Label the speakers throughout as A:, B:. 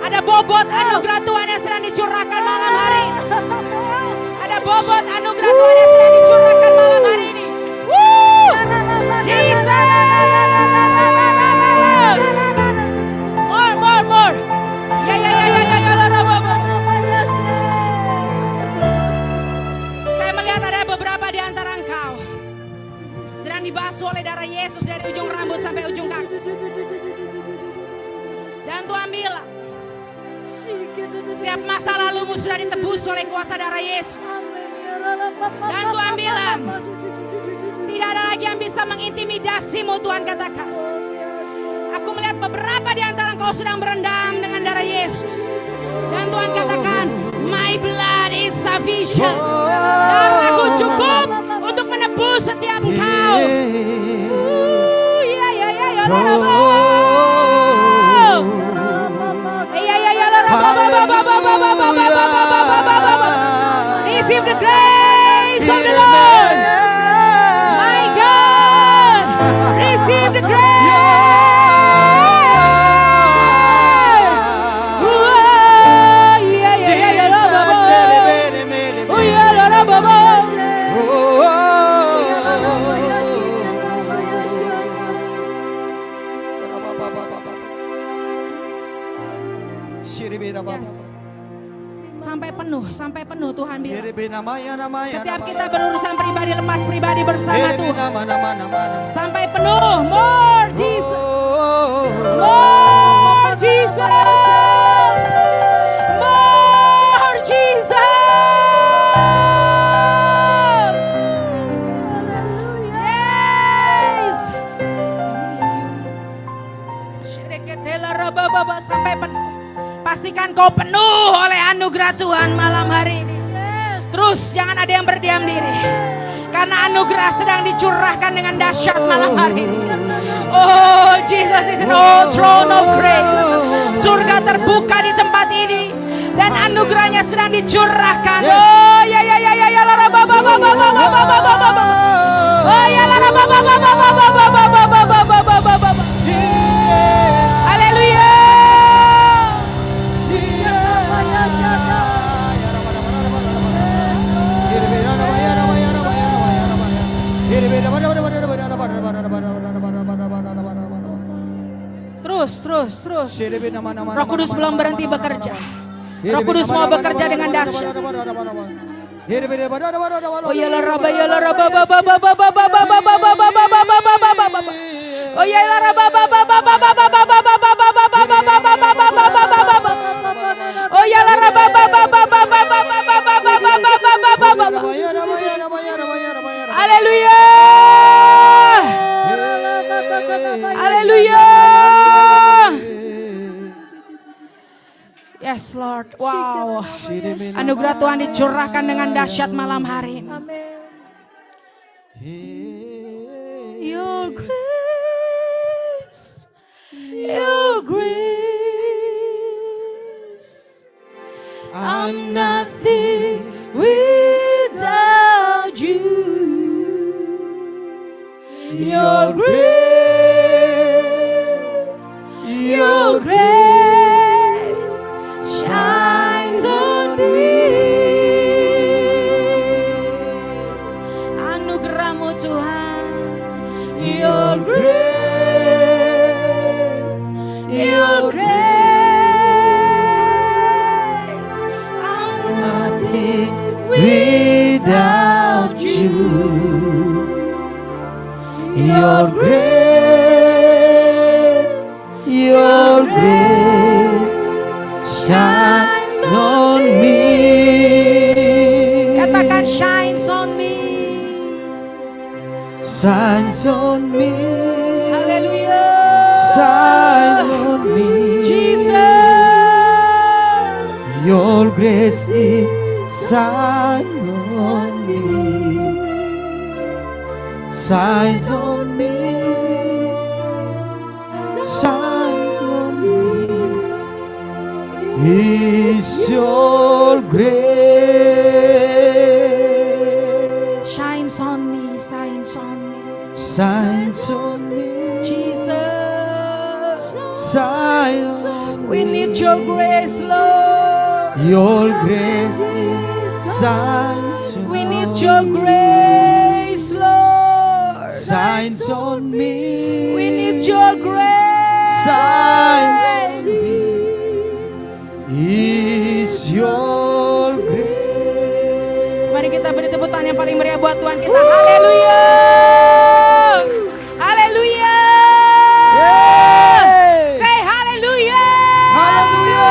A: Ada bobot anugerah Tuhan yang sedang dicurahkan malam hari ini. Ada bobot anugerah Tuhan yang sedang dicurahkan malam hari ini. Woo! Jesus! More. Saya melihat ada beberapa di antara engkau sedang dibasuh oleh darah Yesus dari ujung rambut sampai ujung kaki. Dan Tuhan bilang, setiap masa lalumu sudah ditebus oleh kuasa darah Yesus. Dan Tuhan bilang, tidak ada lagi yang bisa mengintimidasimu. Tuhan katakan, aku melihat beberapa di antara engkau sedang berendam dengan darah Yesus. Dan Tuhan katakan, my blood is sufficient. Darahku cukup untuk menebus setiap engkau. Receive the grace of the Lord. My God, receive the grace. Yes. Sampai penuh Tuhan bilang. Setiap kita berurusan pribadi, lepas pribadi bersama Tuhan. Sampai penuh. More Jesus. More Jesus. More Jesus. Yes. Sampai penuh. Pastikan kau penuh oleh anugerah Tuhan malam hari ini. Terus jangan ada yang berdiam diri. Karena anugerah sedang dicurahkan dengan dahsyat malam hari ini. Oh, Jesus is an old throne of grace. Surga terbuka di tempat ini. Dan anugerahnya sedang dicurahkan. Oh, ya. Oh, ya. Haleluya. Terus. Roh Kudus belum berhenti bekerja. Roh Kudus mau bekerja dengan dahsyat. Oh ya la raba. Oh ya la raba. Oh ya la raba. Haleluya. Haleluya. Yes Lord. Wow. Anugerah Tuhan dicurahkan dengan dahsyat malam hari ini. Your grace. Your grace. I'm nothing without you. Your grace. Your grace shines on me. Anugerah-Mu Tuhan. Your grace. Your grace. I'm nothing without you. Your grace. Your grace shines on me. Katakan shines on me.
B: Shines on me.
A: Haleluya.
B: Shine on me.
A: Jesus.
B: Your grace is shine on me. shines on me, shines on me. Is your grace
A: Shines on me, shines on me.
B: shines on me,
A: Jesus,
B: shine on
A: we
B: me.
A: need your grace, Lord.
B: Your grace shines on
A: We need your grace, Lord.
B: shines on me.
A: We need your grace.
B: Shines on me. Is your grace.
A: Mari kita beri tepuk tangan yang paling meriah buat Tuhan kita. Haleluya. Haleluya.
B: Yeay.
A: Say haleluya.
B: Haleluya.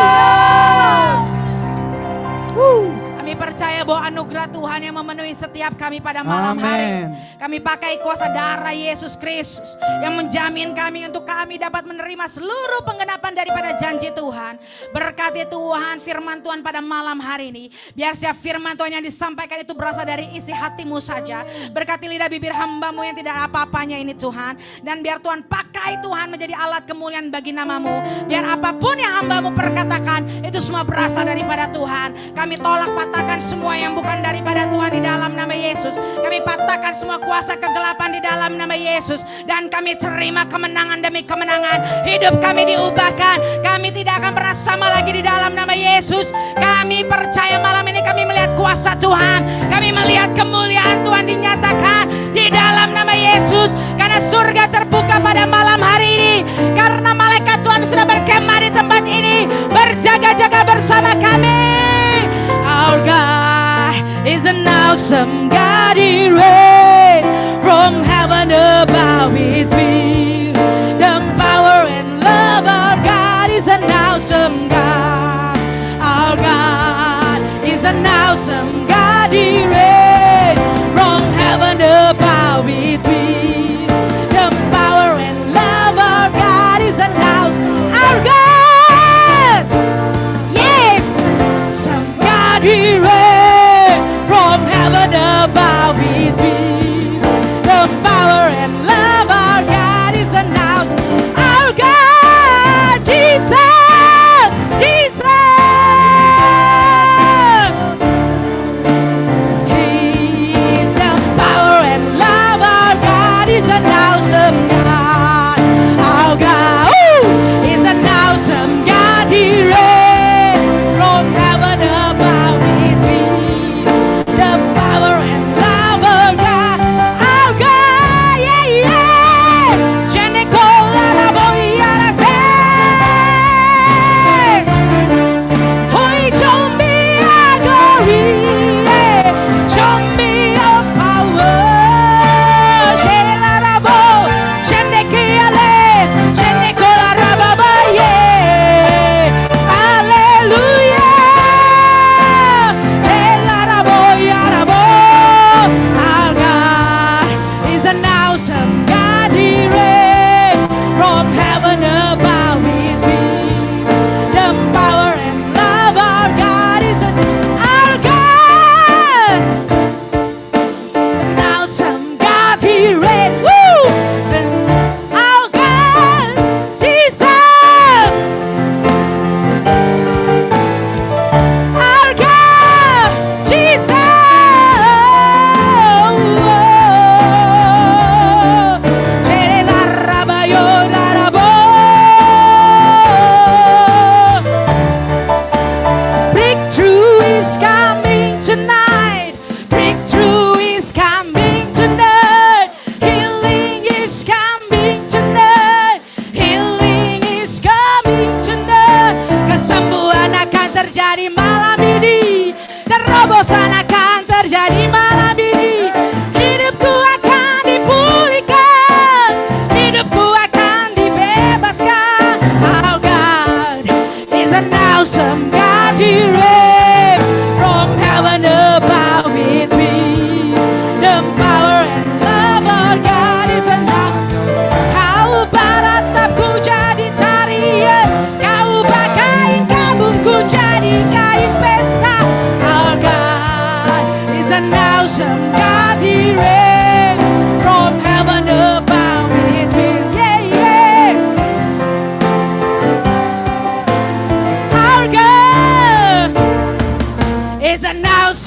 A: Kami percaya bahwa anugerah Tuhan yang memenuhi setiap kami pada malam hari.
B: Amen.
A: Kami pakai kuasa darah Yesus Kristus yang menjamin kami untuk kami dapat menerima seluruh penggenapan daripada janji Tuhan. Berkati Tuhan firman Tuhan pada malam hari ini. Biar setiap firman Tuhan yang disampaikan itu berasal dari isi hatimu saja. Berkati lidah bibir hambamu yang tidak apa-apanya ini Tuhan. Dan biar Tuhan pakai Tuhan menjadi alat kemuliaan bagi namamu. Biar apapun yang hambamu perkatakan itu semua berasal daripada Tuhan. Kami tolak patahkan semua yang bukan daripada Tuhan di dalam nama Yesus. Kami patahkan semua kuasa kegelapan di dalam nama Yesus. Dan kami terima kemenangan demi kemenangan. Hidup kami diubahkan. Kami tidak akan pernah sama lagi di dalam nama Yesus. Kami percaya malam ini kami melihat kuasa Tuhan. Kami melihat kemuliaan Tuhan dinyatakan di dalam nama Yesus. Karena surga terbuka pada malam hari ini. Karena malaikat Tuhan sudah berkemah di tempat ini. Berjaga-jaga bersama kami. Our God is an awesome God. He reigns from heaven above with peace. The power and love of God is an awesome God. Our God is an awesome God. He reigns from heaven above with peace. The power and love of God is an awesome. Our God, yes, some God. He reigns from heaven above with peace. The power and love of God is announced. Our God, Jesus, Jesus. He is the power and love of God is an awesome God. Our God is an awesome God. He reigns from heaven above with peace. The power and love of God. Our God, yeah, yeah. Je ne colla boyara say. Oh, show me your glory, yeah. Show me your power. Je la rabo, je ne kiale, je ne colla rababa, yeah. Hallelujah. Je la rabo, ya rabo. Our God is an awesome God. He reigns from heaven above with peace. The power and love of God is our God. An awesome God. He reigns. Woo! Our God, Jesus. Our God, Jesus.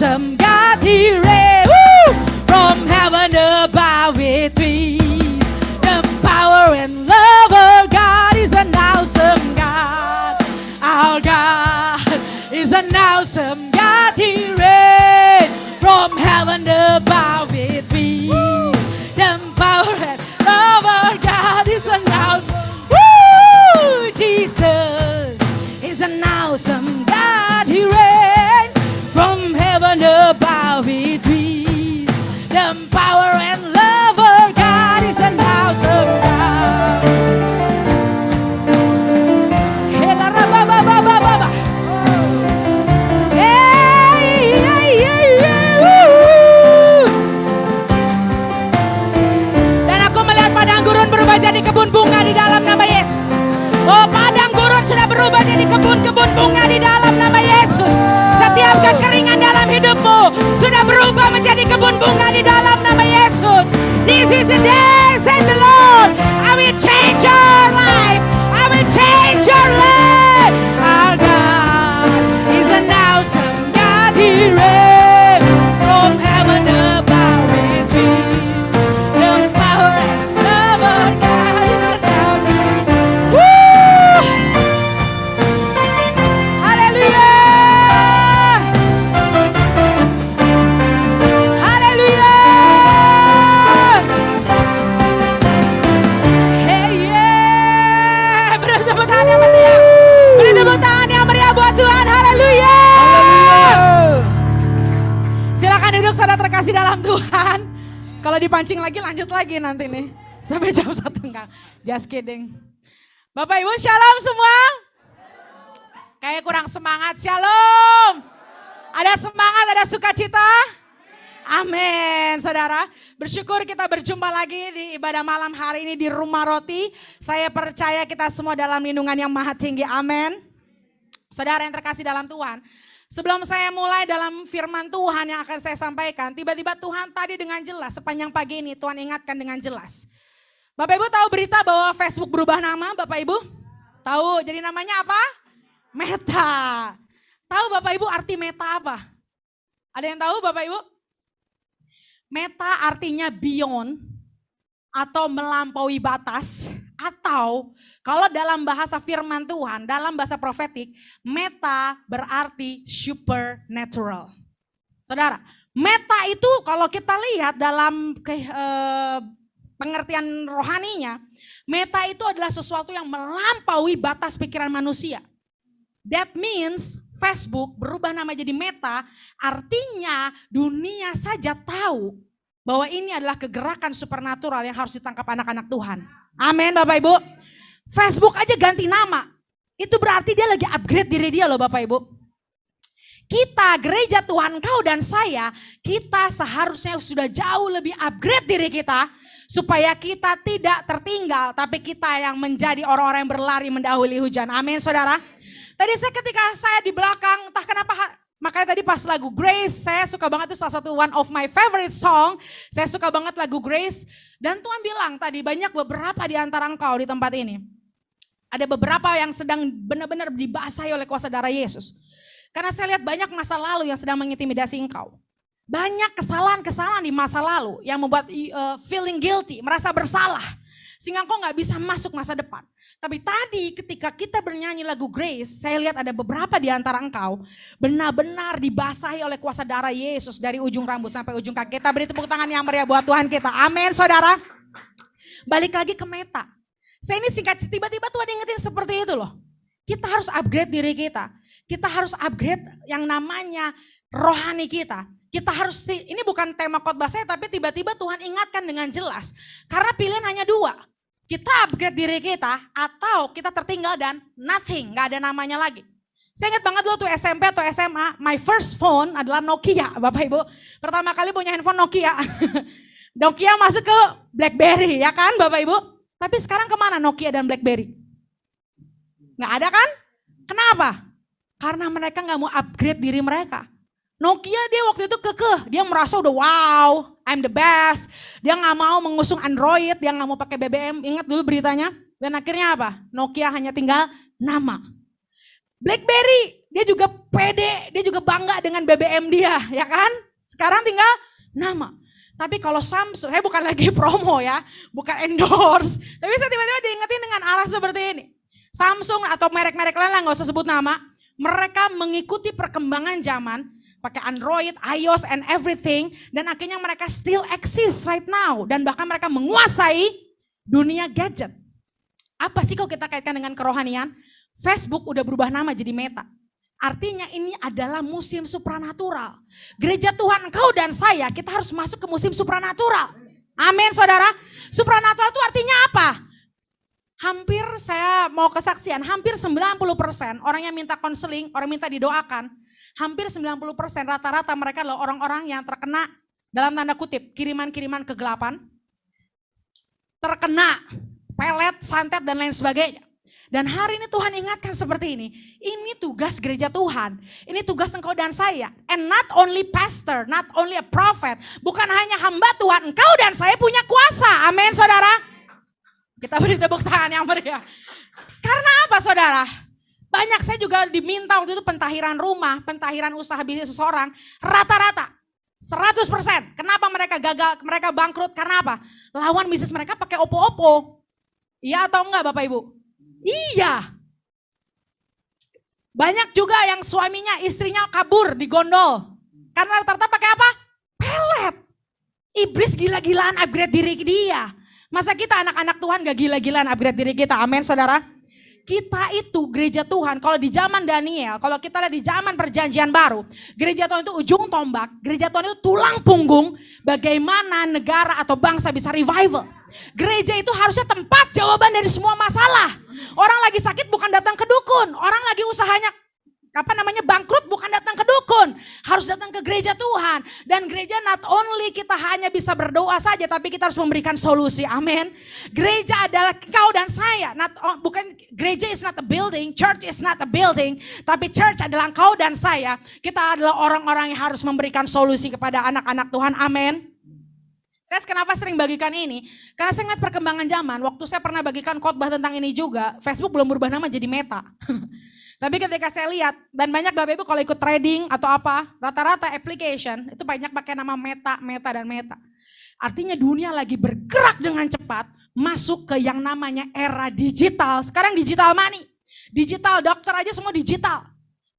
A: awesome God, He reigns. Woo! From heaven above with peace. The power and love of God is an awesome God. Our God is an awesome God. He reigns from heaven above with peace. The power and love of God is an awesome. Woo! Jesus is an awesome God. He reigns from heaven above with peace. The power and love of God is an awesome God. Hela raba ba ba ba ba ba. Hey, hey, hey, hey, woo. Dan aku melihat padang gurun berubah jadi kebun bunga di dalam nama Yesus. Oh, padang gurun sudah berubah jadi kebun-kebun bunga di dalam nama Yesus. Setiap kekeringan dalam hidupmu sudah berubah menjadi kebun bunga di dalam nama Yesus. This is the day, said the Lord. I will change your life. I will change your life. Our God is an awesome God. He reigns from heaven above with peace. The power and love of God is an awesome. Woo! Hallelujah! Hallelujah! Hey, yeah! Beri tepuk tangan yang meriah. Beri tepuk tangan yang meriah buat Tuhan. Haleluya! Silakan duduk saudara terkasih dalam Tuhan. Kalau dipancing lagi lanjut lagi nanti nih. Sampai jam 1 enggak. Just kidding. Bapak Ibu shalom semua. Kayak kurang semangat. Shalom. Ada semangat, ada sukacita. Amin, saudara. Bersyukur kita berjumpa lagi di ibadah malam hari ini di Rumah Roti. Saya percaya kita semua dalam lindungan yang maha tinggi. Amin. Saudara yang terkasih dalam Tuhan. Sebelum saya mulai dalam firman Tuhan yang akan saya sampaikan, tiba-tiba Tuhan tadi dengan jelas sepanjang pagi ini Tuhan ingatkan dengan jelas. Bapak Ibu tahu berita bahwa Facebook berubah nama, Bapak Ibu? Tahu, jadi namanya apa? Meta. Tahu Bapak Ibu arti meta apa? Ada yang tahu Bapak Ibu? Meta artinya beyond atau melampaui batas, atau kalau dalam bahasa firman Tuhan, dalam bahasa profetik, meta berarti supernatural. Saudara, meta itu kalau kita lihat dalam pengertian rohaninya, meta itu adalah sesuatu yang melampaui batas pikiran manusia. That means Facebook berubah nama jadi Meta, artinya dunia saja tahu bahwa ini adalah kegerakan supernatural yang harus ditangkap anak-anak Tuhan. Amin Bapak Ibu. Facebook aja ganti nama, itu berarti dia lagi upgrade diri dia loh Bapak Ibu. Kita gereja Tuhan kau dan saya, kita seharusnya sudah jauh lebih upgrade diri kita. Supaya kita tidak tertinggal, tapi kita yang menjadi orang-orang yang berlari mendahului hujan. Amin saudara. Tadi ketika saya di belakang, entah kenapa, makanya tadi pas lagu Grace, saya suka banget itu salah satu one of my favorite song. Saya suka banget lagu Grace. Dan Tuhan bilang tadi banyak beberapa di antara engkau di tempat ini. Ada beberapa yang sedang benar-benar dibasahi oleh kuasa darah Yesus. Karena saya lihat banyak masa lalu yang sedang mengintimidasi engkau. Banyak kesalahan-kesalahan di masa lalu yang membuat feeling guilty, merasa bersalah. Sehingga engkau gak bisa masuk masa depan. Tapi tadi ketika kita bernyanyi lagu Grace, saya lihat ada beberapa di antara engkau benar-benar dibasahi oleh kuasa darah Yesus dari ujung rambut sampai ujung kaki. Kita beri tepuk tangan yang meriah buat Tuhan kita. Amin saudara. Balik lagi ke Meta. Saya ini singkat, tiba-tiba Tuhan ingetin seperti itu loh. Kita harus upgrade diri kita. Kita harus upgrade yang namanya rohani kita. Kita harus, ini bukan tema khotbah saya, tapi tiba-tiba Tuhan ingatkan dengan jelas. Karena pilihan hanya dua. Kita upgrade diri kita atau kita tertinggal dan nothing, gak ada namanya lagi. Saya ingat banget dulu tuh SMP atau SMA, my first phone adalah Nokia, Bapak Ibu. Pertama kali punya handphone Nokia. Nokia masuk ke BlackBerry, ya kan Bapak Ibu? Tapi sekarang kemana Nokia dan BlackBerry? Gak ada kan? Kenapa? Karena mereka gak mau upgrade diri mereka. Nokia dia waktu itu kekeh, dia merasa udah wow, I'm the best. Dia gak mau mengusung Android, dia gak mau pakai BBM, ingat dulu beritanya. Dan akhirnya apa? Nokia hanya tinggal nama. BlackBerry dia juga pede, dia juga bangga dengan BBM dia, ya kan? Sekarang tinggal nama. Tapi kalau Samsung, saya bukan lagi promo ya, bukan endorse. Tapi saya tiba-tiba diingetin dengan arah seperti ini. Samsung atau merek-merek lain lah, gak usah sebut nama. Mereka mengikuti perkembangan zaman, pakai Android, iOS, and everything. Dan akhirnya mereka still exist right now. Dan bahkan mereka menguasai dunia gadget. Apa sih kalau kita kaitkan dengan kerohanian? Facebook udah berubah nama jadi Meta. Artinya ini adalah musim supranatural. Gereja Tuhan, engkau dan saya, kita harus masuk ke musim supranatural. Amin saudara. Supranatural itu artinya apa? Hampir saya mau kesaksian, hampir 90% orang yang minta konseling, orang minta didoakan. Hampir 90% rata-rata mereka adalah orang-orang yang terkena dalam tanda kutip kiriman-kiriman kegelapan. Terkena pelet, santet dan lain sebagainya. Dan hari ini Tuhan ingatkan seperti ini. Ini tugas gereja Tuhan. Ini tugas engkau dan saya. And not only pastor, not only a prophet. Bukan hanya hamba Tuhan, engkau dan saya punya kuasa. Amin saudara. Kita beri tepuk tangan yang meriah. Karena apa saudara? Banyak saya juga diminta waktu itu pentahiran rumah, pentahiran usaha bisnis seseorang. Rata-rata 100%. Kenapa mereka gagal, mereka bangkrut? Karena apa? Lawan bisnis mereka pakai opo-opo. Iya atau enggak Bapak Ibu? Iya. Banyak juga yang suaminya, istrinya kabur di gondol. Karena rata-rata pakai apa? Pelet. Iblis gila-gilaan upgrade diri dia. Masa kita anak-anak Tuhan gak gila-gilaan upgrade diri kita? Amin saudara. Kita itu gereja Tuhan, kalau di zaman Daniel, kalau kita lihat di zaman perjanjian baru, gereja Tuhan itu ujung tombak, gereja Tuhan itu tulang punggung bagaimana negara atau bangsa bisa revival. Gereja itu harusnya tempat jawaban dari semua masalah. Orang lagi sakit bukan datang ke dukun, orang lagi usahanya bangkrut bukan datang ke dukun, harus datang ke gereja Tuhan. Dan gereja not only kita hanya bisa berdoa saja, tapi kita harus memberikan solusi. Amin. Gereja adalah kau dan saya. Gereja is not a building, church is not a building, tapi church adalah kau dan saya. Kita adalah orang-orang yang harus memberikan solusi kepada anak-anak Tuhan. Amin. Saya kenapa sering bagikan ini? Karena saya ingat perkembangan zaman. Waktu saya pernah bagikan khotbah tentang ini juga, Facebook belum berubah nama jadi Meta. Tapi ketika saya lihat, dan banyak Bapak Ibu kalau ikut trading atau apa, rata-rata application itu banyak pakai nama Meta, Meta, dan Meta. Artinya dunia lagi bergerak dengan cepat masuk ke yang namanya era digital. Sekarang digital money, digital dokter aja semua digital.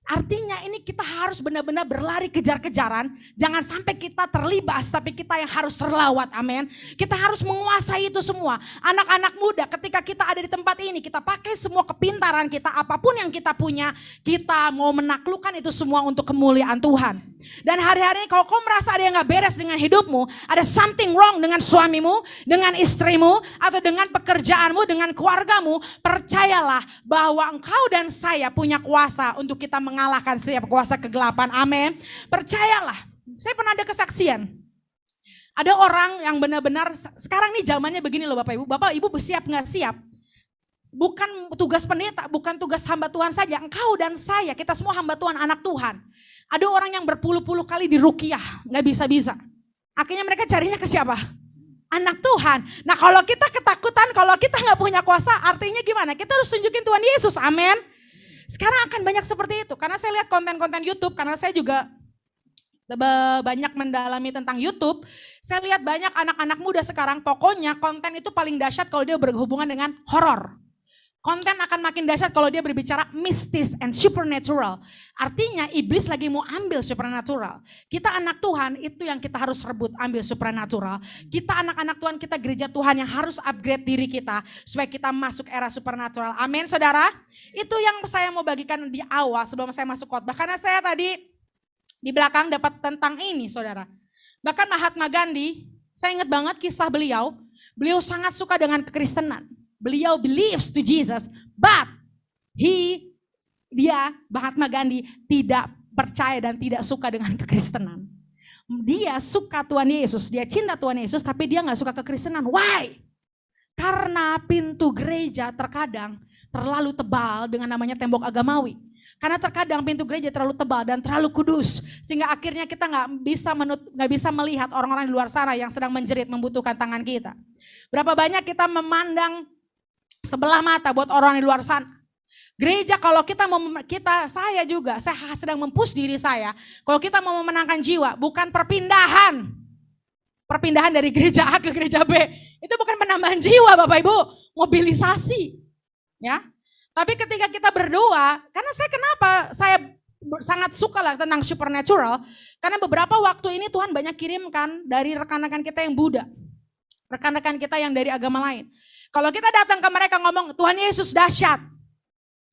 A: Artinya ini kita harus benar-benar berlari kejar-kejaran. Jangan sampai kita terlibas, tapi kita yang harus terlawat. Amin. Kita harus menguasai itu semua. Anak-anak muda ketika kita ada di tempat ini, kita pakai semua kepintaran kita, apapun yang kita punya, kita mau menaklukkan itu semua untuk kemuliaan Tuhan. Dan hari-hari ini kalau kau merasa ada yang gak beres dengan hidupmu, ada something wrong dengan suamimu, dengan istrimu, atau dengan pekerjaanmu, dengan keluargamu, percayalah bahwa engkau dan saya punya kuasa untuk kita mengalahkan setiap kuasa kegelapan. Amin. Percayalah. Saya pernah ada kesaksian. Ada orang yang benar-benar, sekarang nih zamannya begini loh Bapak Ibu. Bapak Ibu bersiap nggak siap? Bukan tugas pendeta, bukan tugas hamba Tuhan saja. Engkau dan saya, kita semua hamba Tuhan, anak Tuhan. Ada orang yang berpuluh-puluh kali diruqyah, nggak bisa-bisa. Akhirnya mereka carinya ke siapa? Anak Tuhan. Nah kalau kita ketakutan, kalau kita nggak punya kuasa, artinya gimana? Kita harus tunjukin Tuhan Yesus. Amin. Sekarang akan banyak seperti itu, karena saya lihat konten-konten YouTube, karena saya juga banyak mendalami tentang YouTube. Saya lihat banyak anak-anak muda sekarang, pokoknya konten itu paling dahsyat kalau dia berhubungan dengan horor. Konten akan makin dahsyat kalau dia berbicara mistis and supernatural. Artinya iblis lagi mau ambil supernatural. Kita anak Tuhan itu yang kita harus rebut, ambil supernatural. Kita anak-anak Tuhan, kita gereja Tuhan yang harus upgrade diri kita supaya kita masuk era supernatural. Amin saudara. Itu yang saya mau bagikan di awal sebelum saya masuk khotbah. Karena saya tadi di belakang dapat tentang ini saudara. Bahkan Mahatma Gandhi, saya ingat banget kisah beliau. Beliau sangat suka dengan kekristenan. Beliau believes to Jesus, but Mahatma Gandhi tidak percaya dan tidak suka dengan kekristenan. Dia suka Tuhan Yesus, dia cinta Tuhan Yesus, tapi dia gak suka kekristenan. Why? Karena pintu gereja terkadang terlalu tebal dengan namanya tembok agamawi. Karena terkadang pintu gereja terlalu tebal dan terlalu kudus. Sehingga akhirnya kita gak bisa melihat orang-orang di luar sana yang sedang menjerit membutuhkan tangan kita. Berapa banyak kita memandang sebelah mata buat orang di luar sana. Gereja kalau saya sedang mempush diri saya. Kalau kita mau memenangkan jiwa, bukan perpindahan. Perpindahan dari gereja A ke gereja B. Itu bukan penambahan jiwa Bapak Ibu, mobilisasi. Ya. Tapi ketika kita berdoa, karena saya sangat suka lah tentang supernatural, karena beberapa waktu ini Tuhan banyak kirimkan dari rekan-rekan kita yang Buddha. Rekan-rekan kita yang dari agama lain. Kalau kita datang ke mereka ngomong, Tuhan Yesus dahsyat.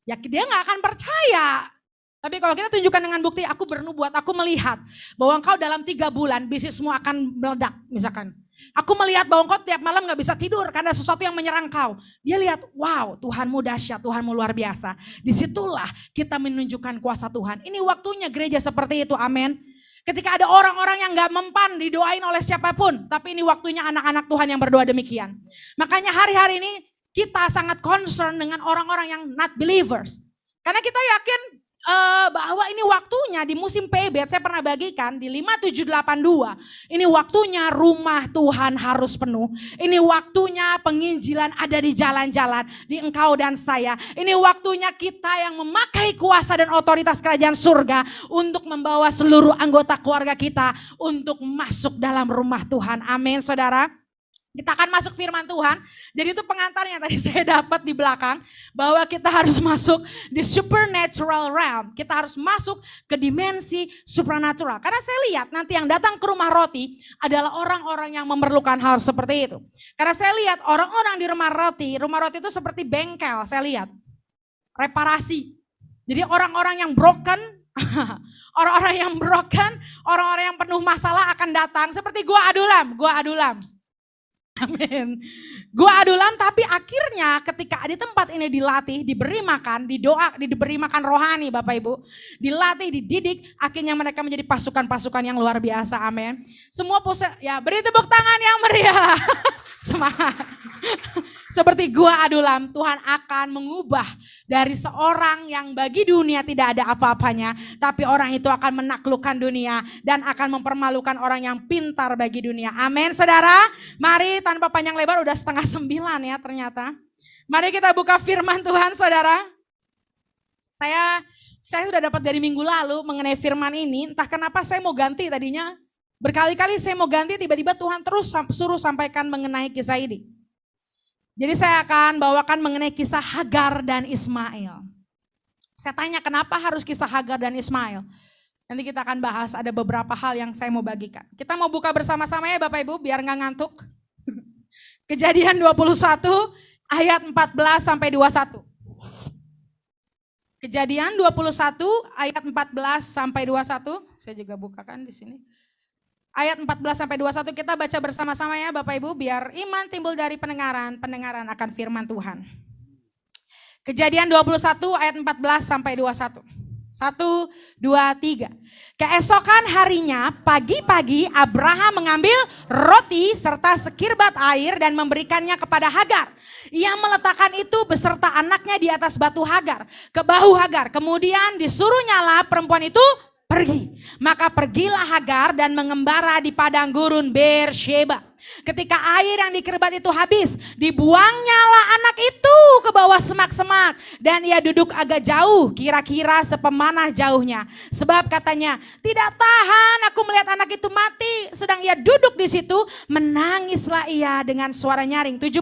A: Ya dia gak akan percaya. Tapi kalau kita tunjukkan dengan bukti, aku bernubuat, aku melihat bahwa engkau dalam 3 bulan bisnismu akan meledak misalkan. Aku melihat bahwa engkau tiap malam gak bisa tidur karena sesuatu yang menyerang kau. Dia lihat, wow Tuhanmu dahsyat, Tuhanmu luar biasa. Disitulah kita menunjukkan kuasa Tuhan. Ini waktunya gereja seperti itu, amin. Ketika ada orang-orang yang gak mempan didoain oleh siapapun. Tapi ini waktunya anak-anak Tuhan yang berdoa demikian. Makanya hari-hari ini kita sangat concern dengan orang-orang yang not believers. Karena kita yakin bahwa ini waktunya di musim PB, saya pernah bagikan di 5782. Ini waktunya rumah Tuhan harus penuh. Ini waktunya penginjilan ada di jalan-jalan, di engkau dan saya. Ini waktunya kita yang memakai kuasa dan otoritas kerajaan surga untuk membawa seluruh anggota keluarga kita untuk masuk dalam rumah Tuhan. Amin saudara. Kita akan masuk firman Tuhan. Jadi itu pengantarnya tadi saya dapat di belakang. Bahwa kita harus masuk di supernatural realm. Kita harus masuk ke dimensi supernatural. Karena saya lihat nanti yang datang ke rumah roti adalah orang-orang yang memerlukan hal seperti itu. Karena saya lihat orang-orang di rumah roti itu seperti bengkel saya lihat. Reparasi. Jadi orang-orang yang broken, orang-orang yang penuh masalah akan datang. Seperti gua adulam. Amin. Gua adulam tapi akhirnya ketika di tempat ini dilatih, diberi makan, diberi makan rohani Bapak Ibu. Dilatih, dididik, akhirnya mereka menjadi pasukan-pasukan yang luar biasa. Amin. Semua beri tepuk tangan yang meriah. Semangat. Seperti gua adulam, Tuhan akan mengubah dari seorang yang bagi dunia tidak ada apa-apanya, tapi orang itu akan menaklukkan dunia dan akan mempermalukan orang yang pintar bagi dunia. Amin saudara. Mari tanpa panjang lebar, udah 8:30 ya ternyata. Mari kita buka firman Tuhan saudara. Saya sudah dapat dari minggu lalu mengenai firman ini, entah kenapa saya mau ganti tadinya. Berkali-kali saya mau ganti, tiba-tiba Tuhan terus suruh sampaikan mengenai kisah ini. Jadi saya akan bawakan mengenai kisah Hagar dan Ismail. Saya tanya kenapa harus kisah Hagar dan Ismail. Nanti kita akan bahas, ada beberapa hal yang saya mau bagikan. Kita mau buka bersama-sama ya Bapak Ibu biar gak ngantuk. Kejadian 21 ayat 14 sampai 21. Kejadian 21 ayat 14 sampai 21. Saya juga bukakan di sini. Ayat 14 sampai 21 kita baca bersama-sama ya Bapak Ibu biar iman timbul dari pendengaran akan firman Tuhan. Kejadian 21 ayat 14 sampai 21. 1, 2, 3. Keesokan harinya pagi-pagi Abraham mengambil roti serta sekirbat air dan memberikannya kepada Hagar. Ia meletakkan itu beserta anaknya di atas batu Hagar, ke bahu Hagar. Kemudian disuruh nyala perempuan itu pergi. Maka pergilah Hagar dan mengembara di padang gurun Beersheba. Ketika air yang dikerbat itu habis, dibuangnyalah anak itu ke bawah semak-semak. Dan ia duduk agak jauh, kira-kira sepemanah jauhnya. Sebab katanya, tidak tahan aku melihat anak itu mati. Sedang ia duduk di situ, menangislah ia dengan suara nyaring. 17.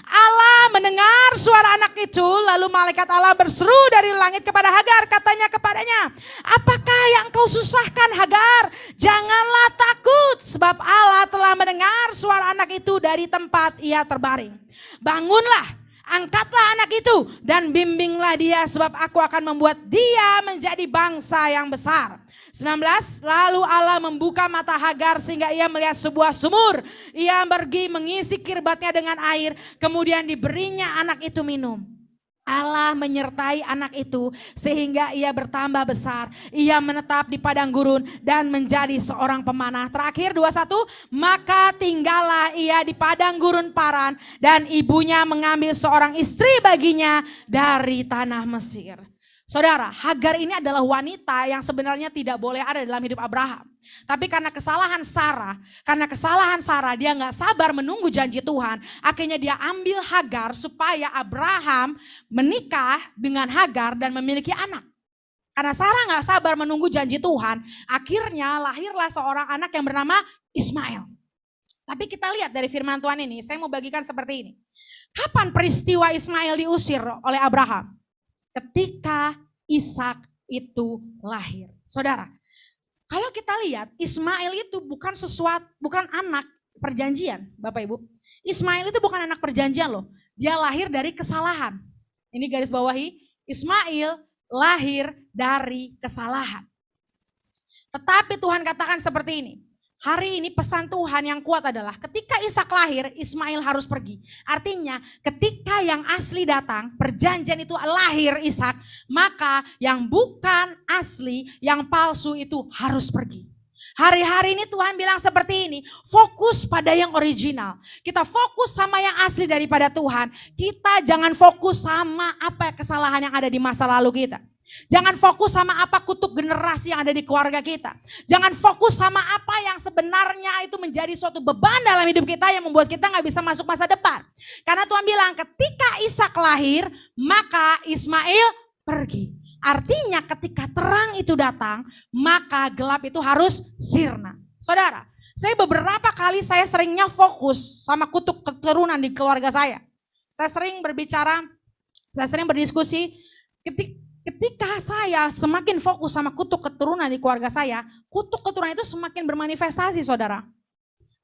A: Allah mendengar suara anak itu, lalu malaikat Allah berseru dari langit kepada Hagar. Katanya kepadanya, apakah yang kau susahkan Hagar? Janganlah takut, sebab Allah telah mendengar suara anak itu dari tempat ia terbaring. Bangunlah, angkatlah anak itu dan bimbinglah dia, sebab aku akan membuat dia menjadi bangsa yang besar. 19. Lalu Allah membuka mata Hagar sehingga ia melihat sebuah sumur. Ia pergi mengisi kirbatnya dengan air, kemudian diberinya anak itu minum. Allah menyertai anak itu sehingga ia bertambah besar. Ia menetap di padang gurun dan menjadi seorang pemanah. Terakhir 21, maka tinggallah ia di padang gurun Paran dan ibunya mengambil seorang istri baginya dari tanah Mesir. Saudara, Hagar ini adalah wanita yang sebenarnya tidak boleh ada dalam hidup Abraham. Tapi karena kesalahan Sarah dia gak sabar menunggu janji Tuhan. Akhirnya dia ambil Hagar supaya Abraham menikah dengan Hagar dan memiliki anak. Karena Sarah gak sabar menunggu janji Tuhan, akhirnya lahirlah seorang anak yang bernama Ismail. Tapi kita lihat dari firman Tuhan ini, saya mau bagikan seperti ini. Kapan peristiwa Ismail diusir oleh Abraham? Ketika Ishak itu lahir. Saudara, kalau kita lihat Ismail itu bukan anak perjanjian, Bapak Ibu. Ismail itu bukan anak perjanjian loh. Dia lahir dari kesalahan. Ini garis bawahi, Ismail lahir dari kesalahan. Tetapi Tuhan katakan seperti ini. Hari ini pesan Tuhan yang kuat adalah ketika Ishak lahir, Ismail harus pergi. Artinya ketika yang asli datang, perjanjian itu lahir Ishak, maka yang bukan asli, yang palsu itu harus pergi. Hari-hari ini Tuhan bilang seperti ini, fokus pada yang original. Kita fokus sama yang asli daripada Tuhan. Kita jangan fokus sama apa kesalahan yang ada di masa lalu kita. Jangan fokus sama apa kutuk generasi yang ada di keluarga kita. Jangan fokus sama apa yang sebenarnya itu menjadi suatu beban dalam hidup kita yang membuat kita gak bisa masuk masa depan. Karena Tuhan bilang ketika Ishak lahir, maka Ismail pergi. Artinya ketika terang itu datang, maka gelap itu harus sirna. Saudara, saya beberapa kali seringnya fokus sama kutuk keturunan di keluarga saya. Saya sering berdiskusi ketika saya semakin fokus sama kutuk keturunan di keluarga saya, kutuk keturunan itu semakin bermanifestasi, saudara.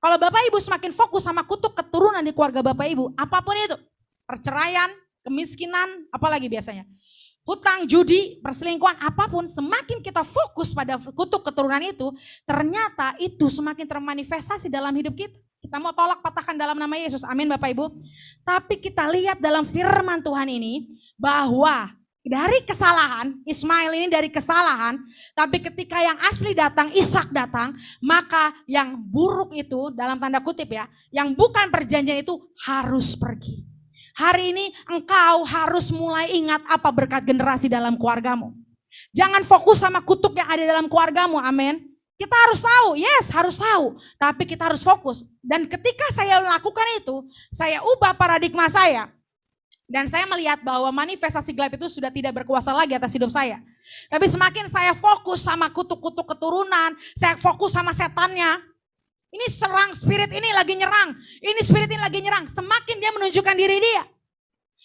A: Kalau Bapak Ibu semakin fokus sama kutuk keturunan di keluarga Bapak Ibu, apapun itu, perceraian, kemiskinan, apalagi biasanya, hutang, judi, perselingkuhan, apapun, semakin kita fokus pada kutuk keturunan itu, ternyata itu semakin termanifestasi dalam hidup kita. Kita mau tolak patahkan dalam nama Yesus, amin Bapak Ibu. Tapi kita lihat dalam firman Tuhan ini, bahwa dari kesalahan, Ismail ini dari kesalahan, tapi ketika yang asli datang, Ishak datang, maka yang buruk itu, dalam tanda kutip ya, yang bukan perjanjian itu harus pergi. Hari ini engkau harus mulai ingat apa berkat generasi dalam keluargamu. Jangan fokus sama kutuk yang ada dalam keluargamu, amin. Kita harus tahu, yes harus tahu, tapi kita harus fokus. Dan ketika saya lakukan itu, saya ubah paradigma saya. Dan saya melihat bahwa manifestasi gelap itu sudah tidak berkuasa lagi atas hidup saya. Tapi semakin saya fokus sama kutuk-kutuk keturunan, saya fokus sama setannya. Ini serang, spirit ini lagi nyerang, ini spirit ini lagi nyerang. Semakin dia menunjukkan diri dia,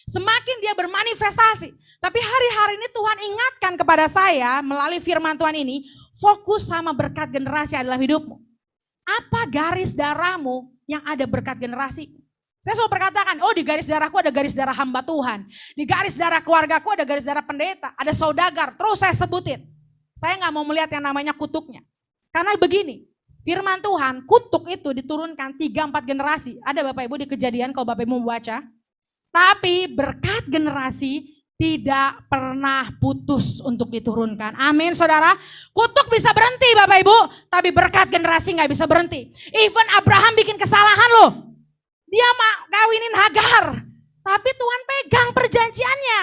A: semakin dia bermanifestasi. Tapi hari-hari ini Tuhan ingatkan kepada saya melalui firman Tuhan ini, fokus sama berkat generasi dalam hidupmu. Apa garis darahmu yang ada berkat generasi? Saya selalu berkatakan, oh di garis darahku ada garis darah hamba Tuhan. Di garis darah keluargaku ada garis darah pendeta, ada saudagar. Terus saya sebutin. Saya gak mau melihat yang namanya kutuknya. Karena begini, firman Tuhan, kutuk itu diturunkan 3-4 generasi. Ada Bapak Ibu di Kejadian kalau Bapak Ibu membaca. Tapi berkat generasi tidak pernah putus untuk diturunkan. Amin saudara. Kutuk bisa berhenti Bapak Ibu, tapi berkat generasi gak bisa berhenti. Even Abraham bikin kesalahan loh. Dia kawinin Hagar, tapi Tuhan pegang perjanjiannya.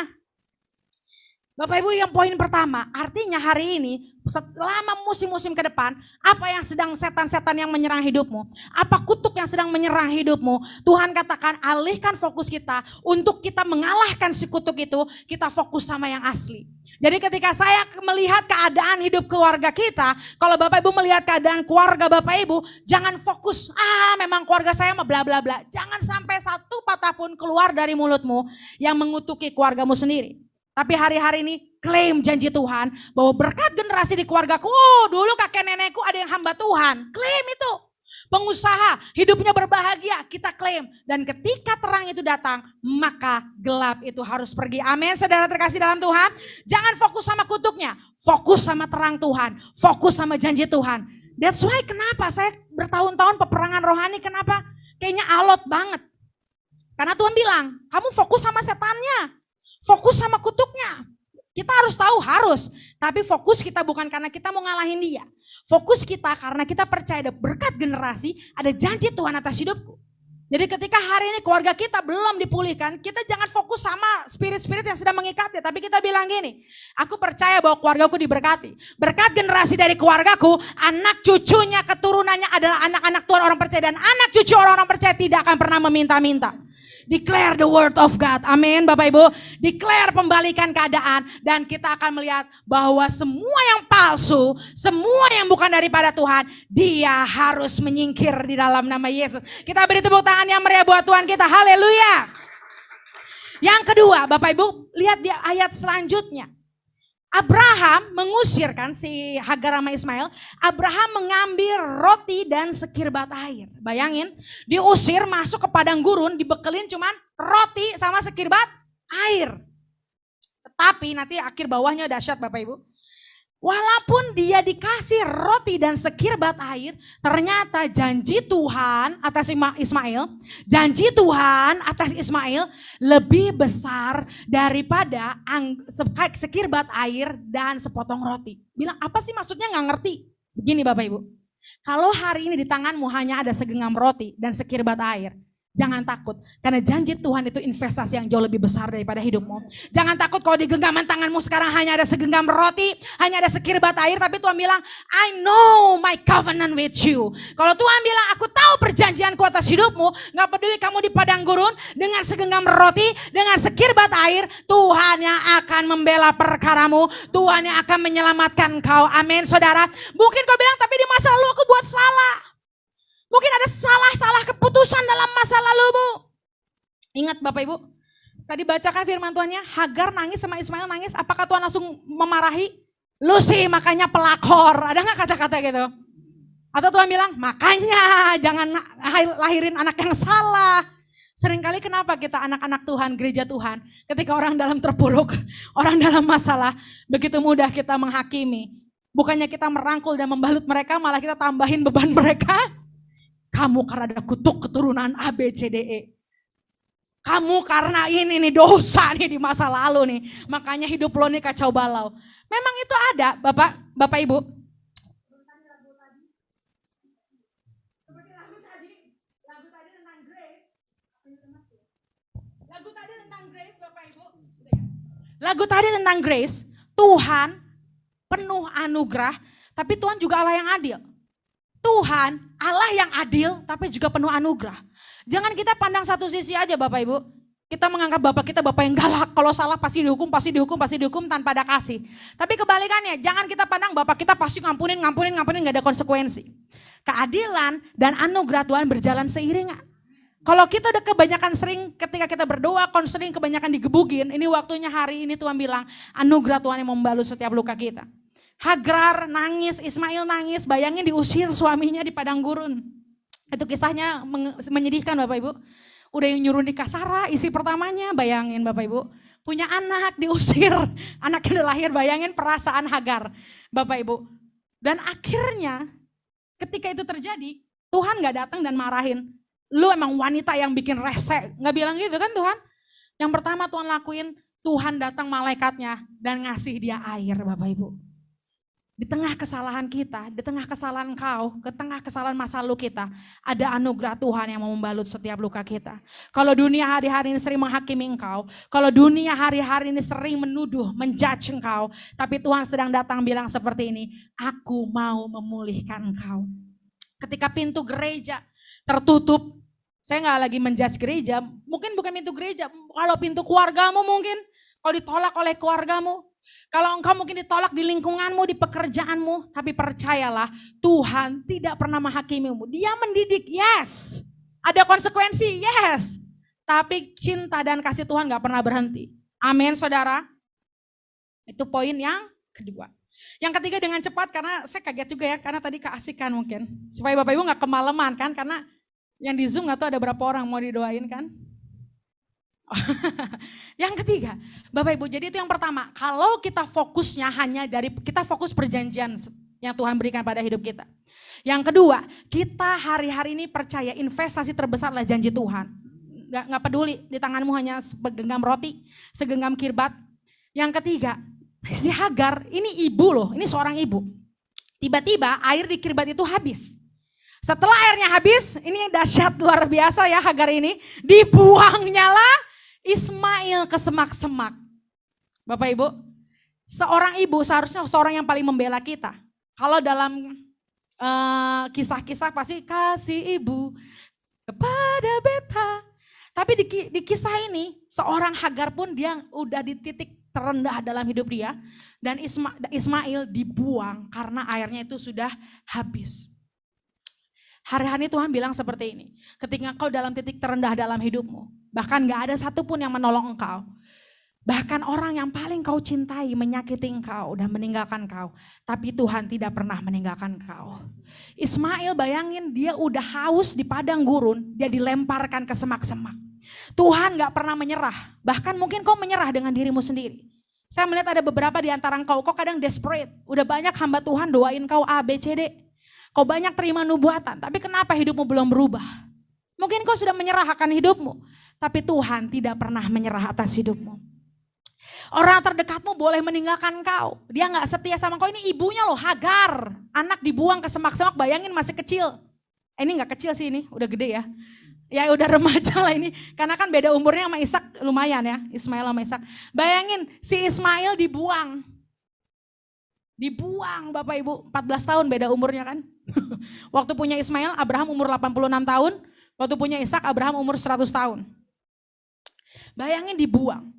A: Bapak Ibu yang poin pertama, artinya hari ini selama musim-musim ke depan, apa yang sedang setan-setan yang menyerang hidupmu, apa kutuk yang sedang menyerang hidupmu, Tuhan katakan alihkan fokus kita untuk kita mengalahkan si kutuk itu, kita fokus sama yang asli. Jadi ketika saya melihat keadaan hidup keluarga kita, kalau Bapak Ibu melihat keadaan keluarga Bapak Ibu, jangan fokus, memang keluarga saya mah bla bla bla. Jangan sampai satu patah pun keluar dari mulutmu yang mengutuki keluargamu sendiri. Tapi hari-hari ini klaim janji Tuhan bahwa berkat generasi di keluargaku, dulu kakek nenekku ada yang hamba Tuhan. Klaim itu. Pengusaha hidupnya berbahagia, kita klaim. Dan ketika terang itu datang, maka gelap itu harus pergi. Amin, saudara terkasih dalam Tuhan. Jangan fokus sama kutuknya, fokus sama terang Tuhan, fokus sama janji Tuhan. That's why kenapa saya bertahun-tahun peperangan rohani, kenapa? Kayaknya alot banget. Karena Tuhan bilang, kamu fokus sama setannya. Fokus sama kutuknya. Kita harus tahu, tapi fokus kita bukan karena kita mau ngalahin dia. Fokus kita karena kita percaya ada berkat generasi, ada janji Tuhan atas hidupku. Jadi ketika hari ini keluarga kita belum dipulihkan, kita jangan fokus sama spirit-spirit yang sedang mengikatnya. Tapi kita bilang gini, aku percaya bahwa keluargaku diberkati. Berkat generasi dari keluargaku, anak cucunya, keturunannya adalah anak-anak Tuhan orang percaya. Dan anak cucu orang-orang percaya tidak akan pernah meminta-minta. Declare the word of God. Amin Bapak Ibu. Declare pembalikan keadaan. Dan kita akan melihat bahwa semua yang palsu, semua yang bukan daripada Tuhan, dia harus menyingkir di dalam nama Yesus. Kita beri tepuk tangan yang meriah buat Tuhan kita. Haleluya. Yang kedua, Bapak Ibu, lihat di ayat selanjutnya. Abraham mengusir kan si Hagar sama Ismail. Abraham mengambil roti dan sekirbat air. Bayangin, diusir masuk ke padang gurun, dibekelin cuman roti sama sekirbat air. Tetapi nanti akhir bawahnya dahsyat Bapak Ibu. Walaupun dia dikasih roti dan sekirbat air, ternyata janji Tuhan atas Ismail, janji Tuhan atas Ismail lebih besar daripada sekirbat air dan sepotong roti. Bilang apa sih maksudnya, nggak ngerti. Begini Bapak Ibu, kalau hari ini di tanganmu hanya ada segenggam roti dan sekirbat air, jangan takut, karena janji Tuhan itu investasi yang jauh lebih besar daripada hidupmu. Jangan takut kalau di genggaman tanganmu sekarang hanya ada segenggam roti, hanya ada sekirbat air, tapi Tuhan bilang, I know my covenant with you. Kalau Tuhan bilang, aku tahu perjanjianku atas hidupmu, gak peduli kamu di padang gurun, dengan segenggam roti, dengan sekirbat air, Tuhan yang akan membela perkaramu, Tuhan yang akan menyelamatkan kau. Amin saudara. Mungkin kau bilang, tapi di masa lalu aku buat salah. Mungkin ada salah-salah keputusan dalam masa lalumu. Ingat Bapak Ibu, tadi bacakan firman Tuhannya, Hagar nangis sama Ismail nangis, apakah Tuhan langsung memarahi? Lu sih makanya pelakor, ada gak kata-kata gitu? Atau Tuhan bilang, makanya jangan lahirin anak yang salah. Seringkali kenapa kita anak-anak Tuhan, gereja Tuhan, ketika orang dalam terpuruk, orang dalam masalah, begitu mudah kita menghakimi. Bukannya kita merangkul dan membalut mereka, malah kita tambahin beban mereka. Kamu karena ada kutuk keturunan A, B, C, D, E. Kamu karena ini nih dosa nih di masa lalu nih. Makanya hidup lo nih kacau balau. Memang itu ada Bapak Ibu. Lagu tadi tentang grace. Lagu tadi tentang grace Bapak Ibu. Lagu tadi tentang grace. Tuhan penuh anugerah. Tapi Tuhan juga Allah yang adil. Tuhan Allah yang adil tapi juga penuh anugerah. Jangan kita pandang satu sisi aja Bapak Ibu. Kita menganggap Bapak kita Bapak yang galak. Kalau salah pasti dihukum tanpa ada kasih. Tapi kebalikannya, jangan kita pandang Bapak kita pasti ngampunin gak ada konsekuensi. Keadilan dan anugerah Tuhan berjalan seiringan. Kalau kita udah kebanyakan sering ketika kita berdoa, konseling kebanyakan digebugin, ini waktunya hari ini Tuhan bilang anugerah Tuhan yang membalut setiap luka kita. Hagar nangis, Ismail nangis, bayangin diusir suaminya di padang gurun. Itu kisahnya menyedihkan Bapak Ibu. Udah yang nyuruh nikah Sarah, istri pertamanya, bayangin Bapak Ibu. Punya anak, diusir, anaknya udah lahir, bayangin perasaan Hagar Bapak Ibu. Dan akhirnya ketika itu terjadi, Tuhan gak datang dan marahin. Lu emang wanita yang bikin rese, gak bilang gitu kan Tuhan. Yang pertama Tuhan lakuin, Tuhan datang malaikatnya dan ngasih dia air Bapak Ibu. Di tengah kesalahan kita, di tengah kesalahan kau, ke tengah kesalahan masa lalu kita, ada anugerah Tuhan yang mau membalut setiap luka kita. Kalau dunia hari-hari ini sering menghakimi engkau, kalau dunia hari-hari ini sering menuduh, menjudge engkau, tapi Tuhan sedang datang bilang seperti ini, aku mau memulihkan engkau. Ketika pintu gereja tertutup, saya gak lagi menjudge gereja, mungkin bukan pintu gereja, kalau pintu keluargamu mungkin, kalau ditolak oleh keluargamu, kalau engkau mungkin ditolak di lingkunganmu, di pekerjaanmu, tapi percayalah Tuhan tidak pernah menghakimimu. Dia mendidik, yes. Ada konsekuensi, yes. Tapi cinta dan kasih Tuhan gak pernah berhenti. Amin saudara. Itu poin yang kedua. Yang ketiga dengan cepat, karena saya kaget juga ya, karena tadi keasikan mungkin. Supaya Bapak Ibu gak kemalaman kan, karena yang di Zoom gak tahu ada berapa orang mau didoain kan. Yang ketiga, Bapak Ibu, jadi itu yang pertama, kalau kita fokusnya hanya kita fokus perjanjian yang Tuhan berikan pada hidup kita. Yang kedua, kita hari-hari ini percaya investasi terbesar adalah janji Tuhan. Gak peduli di tanganmu hanya segenggam roti, segenggam kirbat. Yang ketiga, si Hagar ini ibu loh, ini seorang ibu. Tiba-tiba air di kirbat itu habis. Setelah airnya habis, ini dahsyat luar biasa ya Hagar ini. Dibuangnyalah Ismail ke semak-semak. Bapak Ibu, seorang ibu seharusnya seorang yang paling membela kita. Kalau dalam kisah-kisah pasti kasih ibu kepada beta. Tapi di kisah ini seorang Hagar pun dia udah di titik terendah dalam hidup dia. Dan Ismail dibuang karena airnya itu sudah habis. Hari-hari Tuhan bilang seperti ini, ketika kau dalam titik terendah dalam hidupmu, bahkan gak ada satupun yang menolong engkau, bahkan orang yang paling kau cintai menyakiti engkau dan meninggalkan kau, tapi Tuhan tidak pernah meninggalkan kau. Ismail bayangin dia udah haus di padang gurun, dia dilemparkan ke semak-semak. Tuhan gak pernah menyerah, bahkan mungkin kau menyerah dengan dirimu sendiri. Saya melihat ada beberapa di antara kau kadang desperate, udah banyak hamba Tuhan doain kau A, B, C, D. Kau banyak terima nubuatan, tapi kenapa hidupmu belum berubah? Mungkin kau sudah menyerah akan hidupmu, tapi Tuhan tidak pernah menyerah atas hidupmu. Orang terdekatmu boleh meninggalkan kau, dia gak setia sama kau. Ini ibunya loh, Hagar, anak dibuang ke semak-semak, bayangin masih kecil. Ini gak kecil sih ini, udah gede ya. Ya udah remaja lah ini, karena kan beda umurnya sama Ishak lumayan ya, Ismail sama Ishak. Bayangin si Ismail dibuang Bapak Ibu, 14 tahun beda umurnya kan. Waktu punya Ismail, Abraham umur 86 tahun. Waktu punya Ishak, Abraham umur 100 tahun. Bayangin dibuang.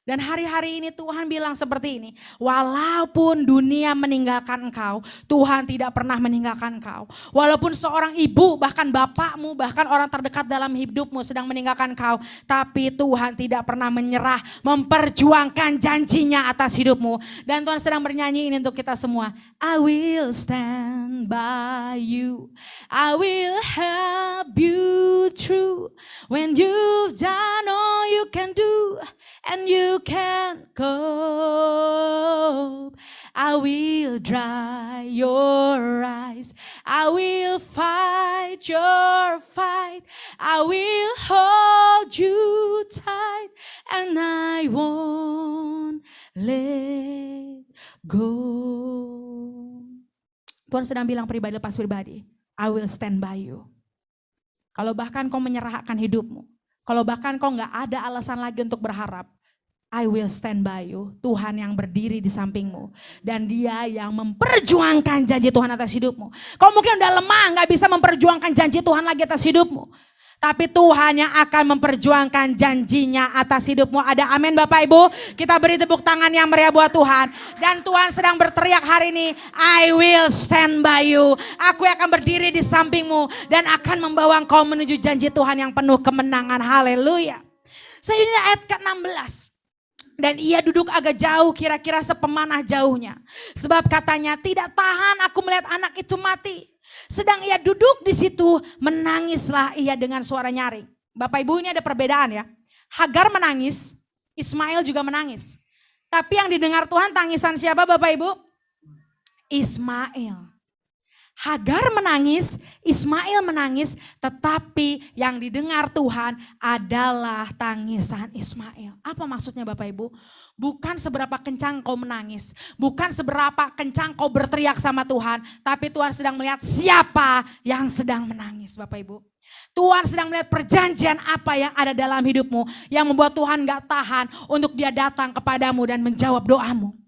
A: Dan hari-hari ini Tuhan bilang seperti ini. Walaupun dunia meninggalkan engkau, Tuhan tidak pernah meninggalkan engkau. Walaupun seorang ibu, bahkan bapakmu, bahkan orang terdekat dalam hidupmu sedang meninggalkan engkau. Tapi Tuhan tidak pernah menyerah, memperjuangkan janjinya atas hidupmu. Dan Tuhan sedang bernyanyi ini untuk kita semua. I will stand by you. I will help you through. When you've done all you can do. And you can't cope. I will dry your eyes. I will fight your fight. I will hold you tight. And I won't let go. Tuhan sedang bilang pribadi lepas pribadi. I will stand by you. Kalau bahkan kau menyerahkan hidupmu. Kalau bahkan kau gak ada alasan lagi untuk berharap. I will stand by you. Tuhan yang berdiri di sampingmu. Dan dia yang memperjuangkan janji Tuhan atas hidupmu. Kau mungkin udah lemah gak bisa memperjuangkan janji Tuhan lagi atas hidupmu. Tapi Tuhan yang akan memperjuangkan janjinya atas hidupmu. Ada amin Bapak Ibu. Kita beri tepuk tangan yang meriah buat Tuhan. Dan Tuhan sedang berteriak hari ini. I will stand by you. Aku akan berdiri di sampingmu. Dan akan membawa engkau menuju janji Tuhan yang penuh kemenangan. Haleluya. Selanjutnya ayat ke-16. Dan ia duduk agak jauh, kira-kira sepemanah jauhnya. Sebab katanya, tidak tahan aku melihat anak itu mati. Sedang ia duduk di situ, menangislah ia dengan suara nyaring. Bapak Ibu, ini ada perbedaan ya. Hagar menangis, Ismail juga menangis. Tapi yang didengar Tuhan tangisan siapa Bapak Ibu? Ismail. Hagar menangis, Ismail menangis, tetapi yang didengar Tuhan adalah tangisan Ismail. Apa maksudnya Bapak Ibu? Bukan seberapa kencang kau menangis, bukan seberapa kencang kau berteriak sama Tuhan, tapi Tuhan sedang melihat siapa yang sedang menangis Bapak Ibu. Tuhan sedang melihat perjanjian apa yang ada dalam hidupmu, yang membuat Tuhan gak tahan untuk dia datang kepadamu dan menjawab doamu.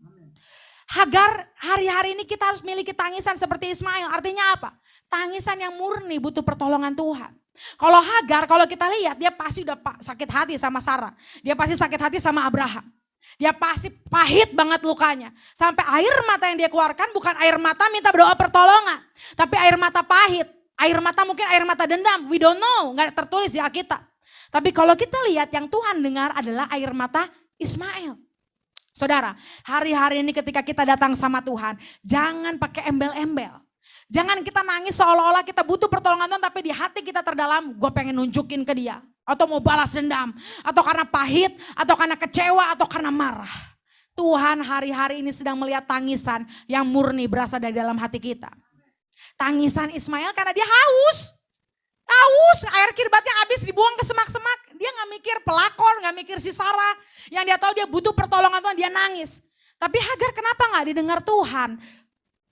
A: Hagar, hari-hari ini kita harus miliki tangisan seperti Ismail. Artinya apa? Tangisan yang murni butuh pertolongan Tuhan. Kalau Hagar, kalau kita lihat dia pasti udah sakit hati sama Sarah. Dia pasti sakit hati sama Abraham. Dia pasti pahit banget lukanya. Sampai air mata yang dia keluarkan bukan air mata minta berdoa pertolongan. Tapi air mata pahit. Air mata mungkin air mata dendam. We don't know, gak tertulis di Alkitab. Tapi kalau kita lihat yang Tuhan dengar adalah air mata Ismail. Saudara, hari-hari ini ketika kita datang sama Tuhan, jangan pakai embel-embel. Jangan kita nangis seolah-olah kita butuh pertolongan Tuhan, tapi di hati kita terdalam, gue pengen nunjukin ke dia. Atau mau balas dendam, atau karena pahit, atau karena kecewa, atau karena marah. Tuhan hari-hari ini sedang melihat tangisan yang murni berasal dari dalam hati kita. Tangisan Ismail karena dia haus. Haus, air kirbatnya habis dibuang ke semak-semak. Dia gak mikir pelakor, gak mikir si Sarah. Yang dia tahu dia butuh pertolongan Tuhan, dia nangis. Tapi Hagar kenapa gak didengar Tuhan?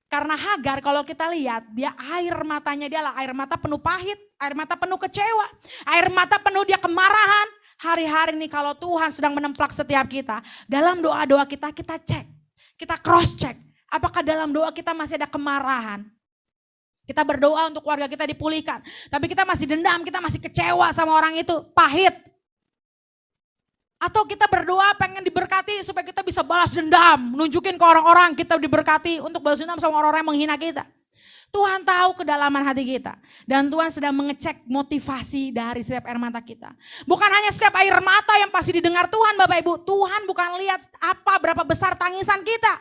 A: Karena Hagar kalau kita lihat, dia air matanya dia adalah air mata penuh pahit, air mata penuh kecewa, air mata penuh dia kemarahan. Hari-hari ini kalau Tuhan sedang menemplak setiap kita, dalam doa-doa kita cek, kita cross check. Apakah dalam doa kita masih ada kemarahan? Kita berdoa untuk keluarga kita dipulihkan, tapi kita masih dendam, kita masih kecewa sama orang itu, pahit. Atau kita berdoa pengen diberkati supaya kita bisa balas dendam, nunjukin ke orang-orang kita diberkati untuk balas dendam sama orang-orang yang menghina kita. Tuhan tahu kedalaman hati kita. Dan Tuhan sedang mengecek motivasi dari setiap air mata kita. Bukan hanya setiap air mata yang pasti didengar Tuhan Bapak Ibu. Tuhan bukan lihat berapa besar tangisan kita.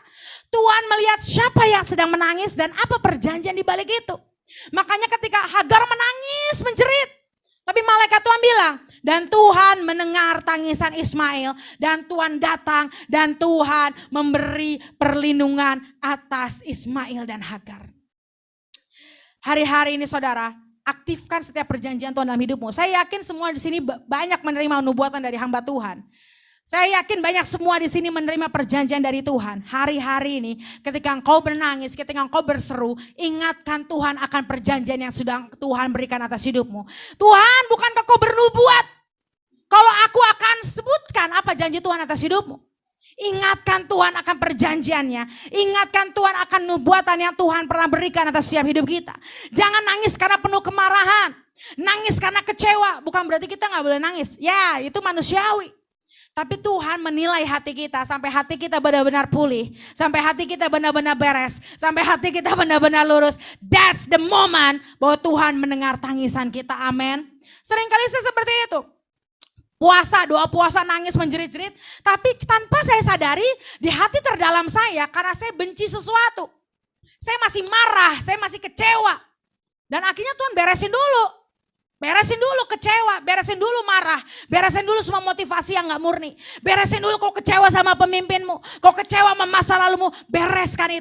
A: Tuhan melihat siapa yang sedang menangis dan apa perjanjian di balik itu. Makanya ketika Hagar menangis, menjerit. Tapi malaikat Tuhan bilang, dan Tuhan mendengar tangisan Ismail, dan Tuhan datang, dan Tuhan memberi perlindungan atas Ismail dan Hagar. Hari-hari ini saudara, aktifkan setiap perjanjian Tuhan dalam hidupmu. Saya yakin semua di sini banyak menerima nubuatan dari hamba Tuhan. Saya yakin banyak semua di sini menerima perjanjian dari Tuhan. Hari-hari ini ketika engkau menangis, ketika engkau berseru, ingatkan Tuhan akan perjanjian yang sudah Tuhan berikan atas hidupmu. Tuhan, bukankah kau bernubuat? Kalau aku akan sebutkan apa janji Tuhan atas hidupmu. Ingatkan Tuhan akan perjanjiannya. Ingatkan Tuhan akan nubuatan yang Tuhan pernah berikan atas setiap hidup kita. Jangan nangis karena penuh kemarahan. Nangis karena kecewa. Bukan berarti kita gak boleh nangis. Ya, itu manusiawi. Tapi Tuhan menilai hati kita sampai hati kita benar-benar pulih. Sampai hati kita benar-benar beres. Sampai hati kita benar-benar lurus. That's the moment bahwa Tuhan mendengar tangisan kita. Amin. Seringkali saya seperti itu. Puasa, doa puasa, nangis, menjerit-jerit. Tapi tanpa saya sadari di hati terdalam saya karena saya benci sesuatu. Saya masih marah, saya masih kecewa. Dan akhirnya Tuhan beresin dulu. Beresin dulu kecewa, beresin dulu marah, beresin dulu semua motivasi yang gak murni. Beresin dulu kau kecewa sama pemimpinmu, kau kecewa sama masa lalumu, bereskan itu.